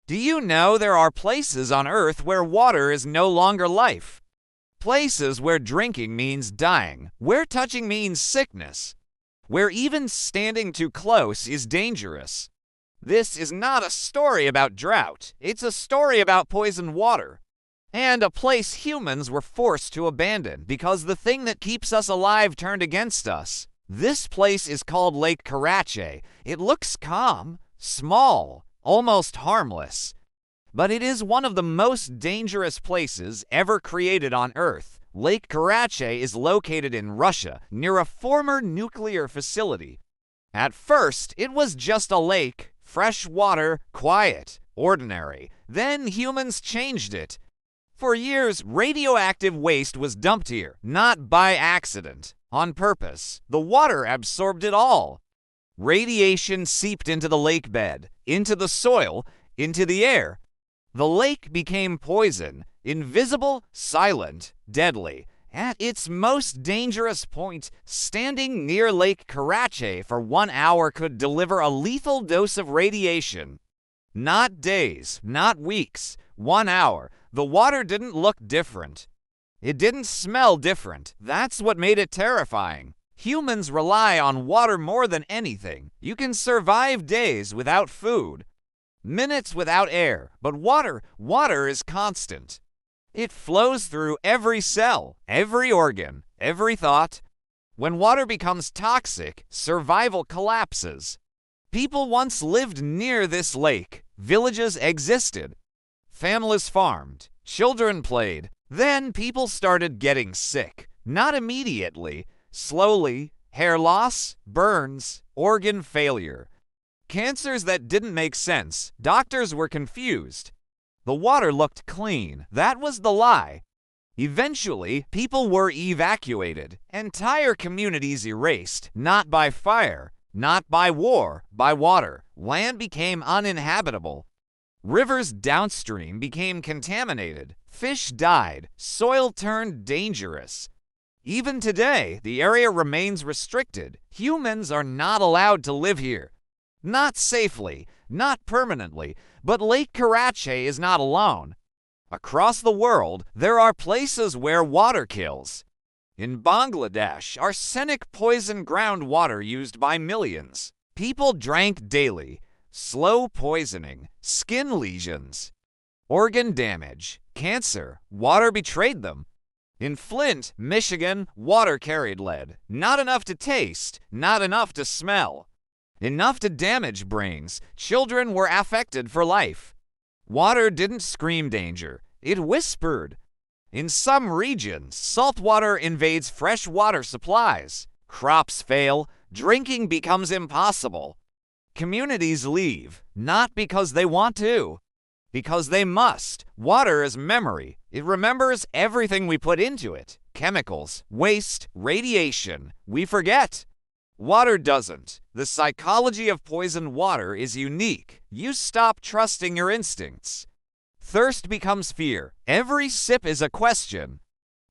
Do you know there are places on Earth where water is no longer life? Places where drinking means dying, where touching means sickness, where even standing too close is dangerous. This is not a story about drought, it's a story about poisoned water. And a place humans were forced to abandon because the thing that keeps us alive turned against us. This place is called Lake Karachi. It looks calm, small, almost harmless. But it is one of the most dangerous places ever created on Earth. Lake Karachi is located in Russia, near a former nuclear facility. At first, it was just a lake, fresh water, quiet, ordinary. Then humans changed it. For years, radioactive waste was dumped here, not by accident, on purpose. The water absorbed it all. Radiation seeped into the lake bed, into the soil, into the air. The lake became poison, invisible, silent, deadly. At its most dangerous point, standing near Lake Karachi for 1 hour could deliver a lethal dose of radiation. Not days, not weeks, 1 hour. The water didn't look different. It didn't smell different. That's what made it terrifying. Humans rely on water more than anything. You can survive days without food, minutes without air, but water is constant. It flows through every cell, every organ, every thought. When water becomes toxic, survival collapses. People once lived near this lake. Villages existed. Families farmed. Children played. Then people started getting sick. Not immediately. Slowly. Hair loss, burns, organ failure. Cancers that didn't make sense. Doctors were confused. The water looked clean. That was the lie. Eventually, people were evacuated. Entire communities erased. Not by fire, not by war, by water. Land became uninhabitable. Rivers downstream became contaminated. Fish died. Soil turned dangerous. Even today, the area remains restricted. Humans are not allowed to live here. Not safely, not permanently, but Lake Karachi is not alone. Across the world, there are places where water kills. In Bangladesh, arsenic poisoned groundwater used by millions. People drank daily. Slow poisoning, skin lesions, organ damage, cancer. Water betrayed them. In Flint, Michigan, water carried lead. Not enough to taste, not enough to smell. Enough to damage brains. Children were affected for life. Water didn't scream danger. It whispered. In some regions, salt water invades fresh water supplies. Crops fail. Drinking becomes impossible. Communities leave, not because they want to, because they must. Water is memory. It remembers everything we put into it. Chemicals, waste, radiation. We forget. Water doesn't. The psychology of poisoned water is unique. You stop trusting your instincts. Thirst becomes fear. Every sip is a question.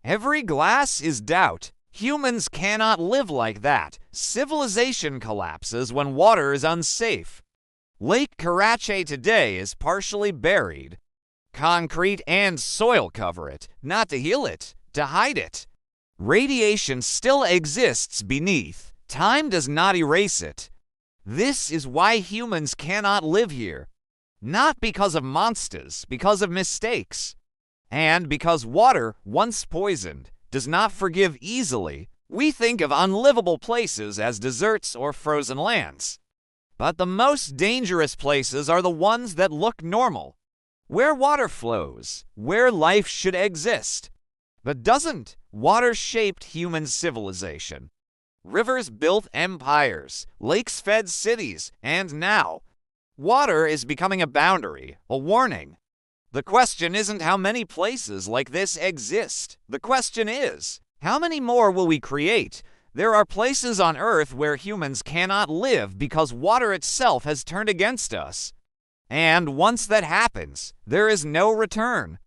Every glass is doubt. Humans cannot live like that. Civilization collapses when water is unsafe. Lake Karachi today is partially buried. Concrete and soil cover it, not to heal it, to hide it. Radiation still exists beneath. Time does not erase it. This is why humans cannot live here. Not because of monsters, because of mistakes. And because water, once poisoned, does not forgive easily. We think of unlivable places as deserts or frozen lands. But the most dangerous places are the ones that look normal. Where water flows, where life should exist. But doesn't. Water shaped human civilization. Rivers built empires, lakes fed cities, and now, water is becoming a boundary, a warning. The question isn't how many places like this exist. The question is, how many more will we create? There are places on Earth where humans cannot live because water itself has turned against us. And once that happens, there is no return.